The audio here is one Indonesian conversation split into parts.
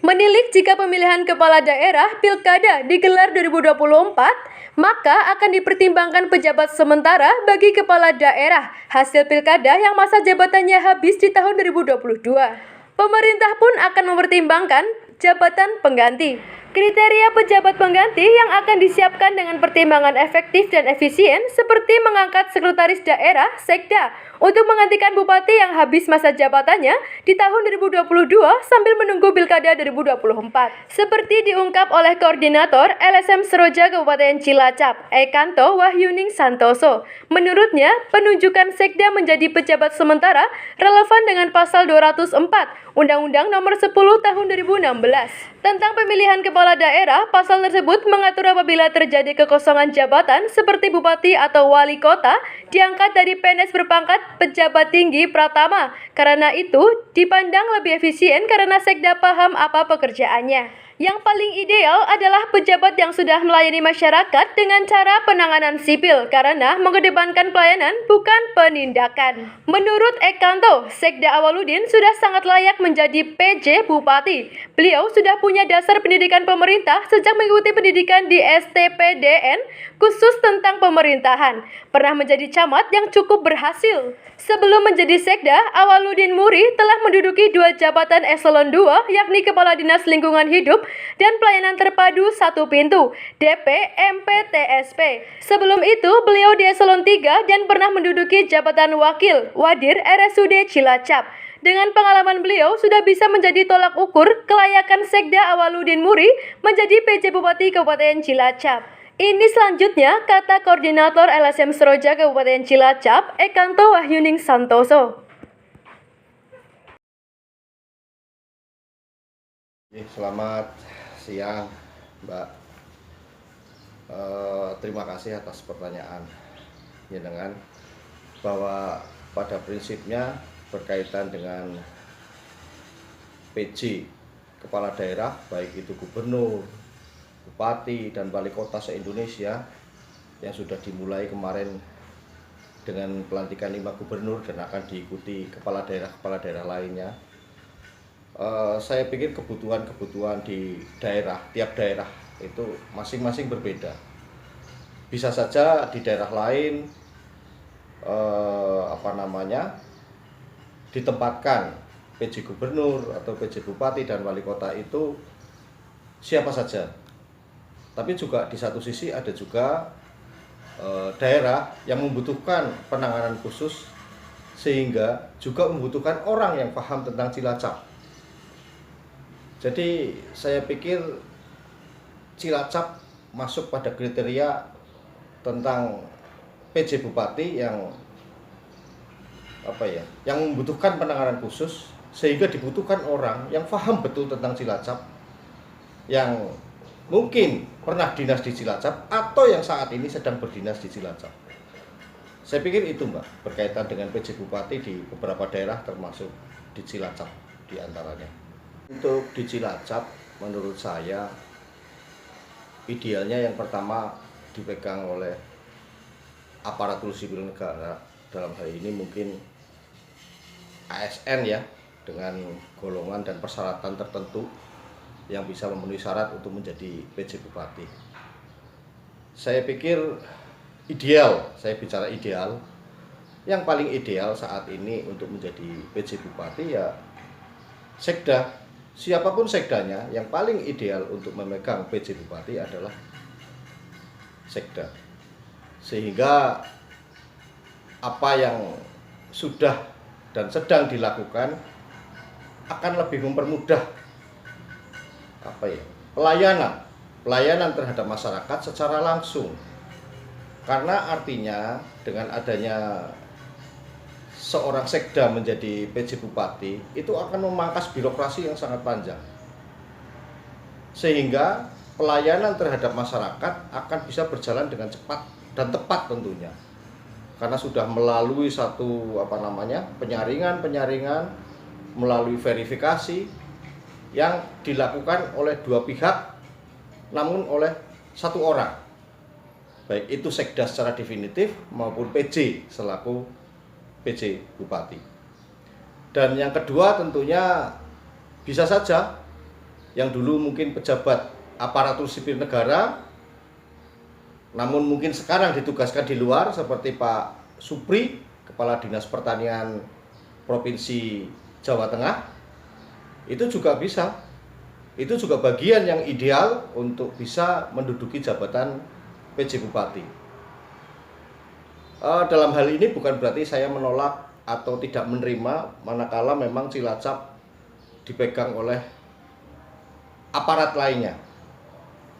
Menilik jika pemilihan kepala daerah Pilkada digelar 2024, maka akan dipertimbangkan pejabat sementara bagi kepala daerah hasil Pilkada yang masa jabatannya habis di tahun 2022. Pemerintah pun akan mempertimbangkan jabatan pengganti. Kriteria pejabat pengganti yang akan disiapkan dengan pertimbangan efektif dan efisien seperti mengangkat sekretaris daerah (sekda) untuk menggantikan bupati yang habis masa jabatannya di tahun 2022 sambil menunggu Pilkada 2024. Seperti diungkap oleh Koordinator LSM Seroja Kabupaten Cilacap, Ekanto Wahyuning Santoso. Menurutnya, penunjukan sekda menjadi pejabat sementara relevan dengan pasal 204 Undang-Undang Nomor 10 Tahun 2016 tentang pemilihan kepala daerah. Pasal tersebut mengatur apabila terjadi kekosongan jabatan seperti bupati atau wali kota diangkat dari PNS berpangkat pejabat tinggi pratama. Karena itu dipandang lebih efisien karena sekda paham apa pekerjaannya. Yang paling ideal adalah pejabat yang sudah melayani masyarakat dengan cara penanganan sipil karena mengedepankan pelayanan bukan penindakan. Menurut Ekanto, Sekda Awaludin sudah sangat layak menjadi PJ Bupati. Beliau sudah punya dasar pendidikan pemerintah sejak mengikuti pendidikan di STPDN khusus tentang pemerintahan. Pernah menjadi camat yang cukup berhasil. Sebelum menjadi sekda, Awaludin Muri telah menduduki 2 jabatan eselon 2 yakni Kepala Dinas Lingkungan Hidup dan Pelayanan Terpadu Satu Pintu (DP MPTSP). Sebelum itu, beliau di eselon 3 dan pernah menduduki jabatan Wakil Wadir RSUD Cilacap. Dengan pengalaman beliau sudah bisa menjadi tolak ukur kelayakan sekda Awaludin Muri menjadi PJ Bupati Kabupaten Cilacap. Ini selanjutnya kata Koordinator LSM Seroja Kabupaten Cilacap, Ekanto Wahyuning Santoso. Selamat siang, Mbak. Terima kasih atas pertanyaan jenengan bahwa pada prinsipnya berkaitan dengan PJ kepala daerah baik itu gubernur, bupati dan wali kota se-Indonesia yang sudah dimulai kemarin dengan pelantikan 5 gubernur dan akan diikuti kepala daerah lainnya. Saya pikir kebutuhan di daerah, tiap daerah itu masing-masing berbeda. Bisa saja di daerah lain ditempatkan PJ gubernur atau PJ bupati dan wali kota itu siapa saja. Tapi juga di satu sisi ada juga daerah yang membutuhkan penanganan khusus sehingga juga membutuhkan orang yang paham tentang Cilacap. Jadi saya pikir Cilacap masuk pada kriteria tentang PJ bupati yang membutuhkan penanganan khusus sehingga dibutuhkan orang yang paham betul tentang Cilacap, yang mungkin pernah dinas di Cilacap atau yang saat ini sedang berdinas di Cilacap. Saya pikir itu, Mbak, berkaitan dengan PJ bupati di beberapa daerah termasuk di Cilacap di antaranya. Untuk di Cilacap menurut saya idealnya yang pertama dipegang oleh aparatur sipil negara, dalam hal ini mungkin ASN ya, dengan golongan dan persyaratan tertentu yang bisa memenuhi syarat untuk menjadi PJ bupati. Saya pikir ideal, saya bicara ideal, yang paling ideal saat ini untuk menjadi PJ bupati ya sekda. Siapapun sekdanya, yang paling ideal untuk memegang PJ bupati adalah sekda. Sehingga apa yang sudah dan sedang dilakukan akan lebih mempermudah pelayanan terhadap masyarakat secara langsung. Karena artinya dengan adanya seorang sekda menjadi PJ bupati itu akan memangkas birokrasi yang sangat panjang, sehingga pelayanan terhadap masyarakat akan bisa berjalan dengan cepat dan tepat tentunya, karena sudah melalui satu penyaringan melalui verifikasi yang dilakukan oleh 2 pihak namun oleh 1 orang, baik itu sekda secara definitif maupun PJ selaku PJ bupati. Dan yang kedua tentunya bisa saja yang dulu mungkin pejabat aparatur sipil negara, namun mungkin sekarang ditugaskan di luar seperti Pak Supri, Kepala Dinas Pertanian Provinsi Jawa Tengah, itu juga bisa. Itu juga bagian yang ideal untuk bisa menduduki jabatan PJ Bupati. Dalam hal ini bukan berarti saya menolak atau tidak menerima manakala memang Cilacap dipegang oleh aparat lainnya,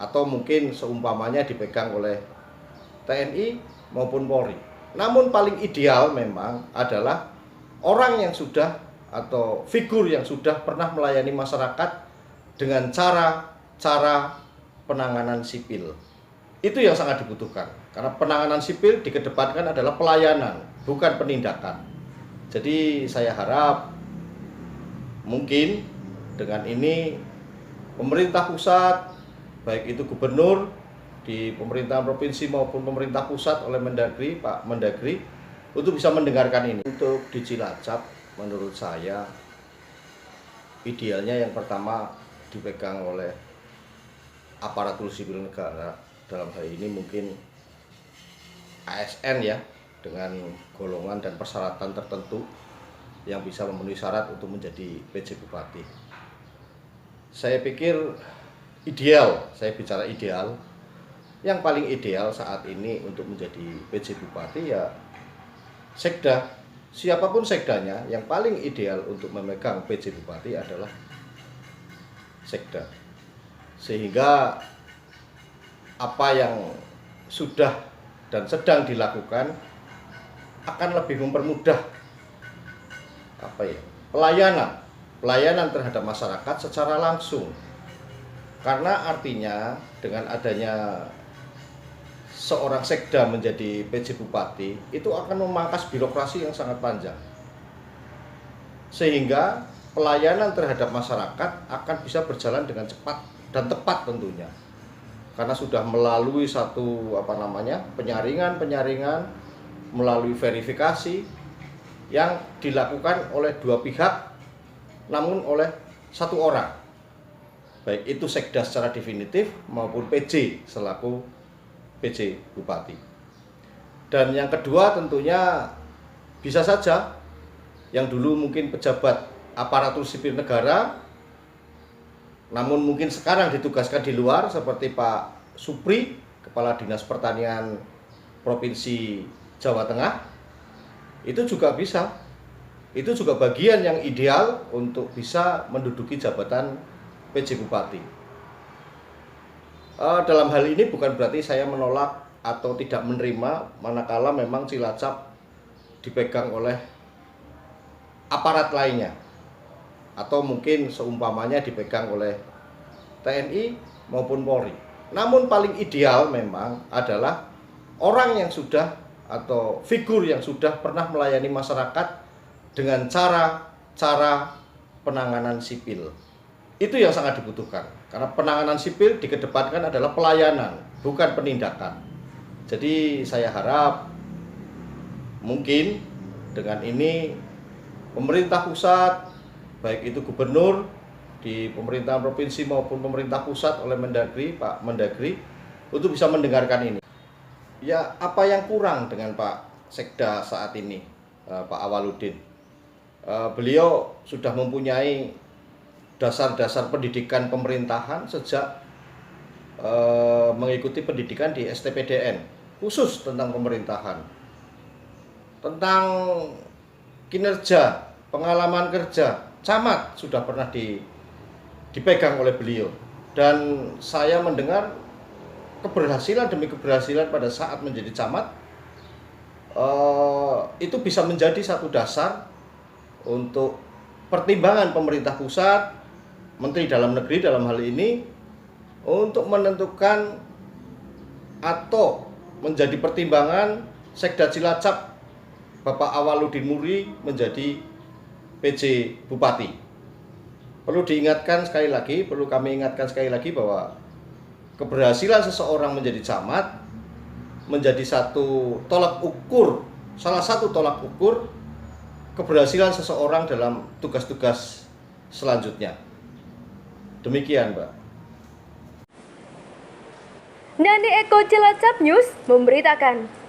atau mungkin seumpamanya dipegang oleh TNI maupun Polri. Namun paling ideal memang adalah orang yang sudah atau figur yang sudah pernah melayani masyarakat dengan cara penanganan sipil. Itu yang sangat dibutuhkan, karena penanganan sipil dikedepankan adalah pelayanan, bukan penindakan. Jadi saya harap mungkin dengan ini pemerintah pusat, baik itu gubernur di pemerintahan provinsi maupun pemerintah pusat oleh Mendagri, Pak Mendagri, untuk bisa mendengarkan ini. Untuk di Cilacap, menurut saya idealnya yang pertama dipegang oleh aparatur sipil negara, dalam hal ini mungkin ASN ya, dengan golongan dan persyaratan tertentu yang bisa memenuhi syarat untuk menjadi PJ Bupati. Saya pikir ideal, saya bicara ideal, yang paling ideal saat ini untuk menjadi PJ Bupati ya sekda. Siapapun sekdanya, yang paling ideal untuk memegang PJ Bupati adalah sekda. Sehingga apa yang sudah dan sedang dilakukan akan lebih mempermudah pelayanan terhadap masyarakat secara langsung. Karena artinya dengan adanya seorang sekda menjadi PJ Bupati itu akan memangkas birokrasi yang sangat panjang, sehingga pelayanan terhadap masyarakat akan bisa berjalan dengan cepat dan tepat tentunya, karena sudah melalui satu penyaringan melalui verifikasi yang dilakukan oleh dua pihak namun oleh satu orang, baik itu sekda secara definitif maupun PJ selaku PJ Bupati. Dan yang kedua tentunya bisa saja yang dulu mungkin pejabat aparatur sipil negara, namun mungkin sekarang ditugaskan di luar seperti Pak Supri, Kepala Dinas Pertanian Provinsi Jawa Tengah, itu juga bisa. Itu juga bagian yang ideal untuk bisa menduduki jabatan PJ Bupati. Dalam hal ini bukan berarti saya menolak atau tidak menerima manakala memang Cilacap dipegang oleh aparat lainnya, atau mungkin seumpamanya dipegang oleh TNI maupun Polri. Namun paling ideal memang adalah orang yang sudah atau figur yang sudah pernah melayani masyarakat dengan cara penanganan sipil. Itu yang sangat dibutuhkan, karena penanganan sipil dikedepankan adalah pelayanan, bukan penindakan. Jadi saya harap mungkin dengan ini pemerintah pusat, baik itu gubernur di pemerintahan provinsi maupun pemerintah pusat oleh Mendagri, Pak Mendagri, untuk bisa mendengarkan ini. Ya, apa yang kurang dengan Pak Sekda saat ini, Pak Awaludin? Beliau sudah mempunyai dasar-dasar pendidikan pemerintahan sejak mengikuti pendidikan di STPDN, khusus tentang pemerintahan, tentang kinerja, pengalaman kerja, camat sudah pernah dipegang oleh beliau. Dan saya mendengar keberhasilan demi keberhasilan pada saat menjadi camat, itu bisa menjadi satu dasar untuk pertimbangan pemerintah pusat, Menteri Dalam Negeri dalam hal ini, untuk menentukan atau menjadi pertimbangan Sekda Cilacap Bapak Awaludin Muri menjadi PJ Bupati. Perlu diingatkan sekali lagi, perlu kami ingatkan sekali lagi bahwa keberhasilan seseorang menjadi camat menjadi satu tolak ukur, salah satu tolak ukur keberhasilan seseorang dalam tugas-tugas selanjutnya. Demikian, Mbak. Nani Eko Cilacap News memberitakan.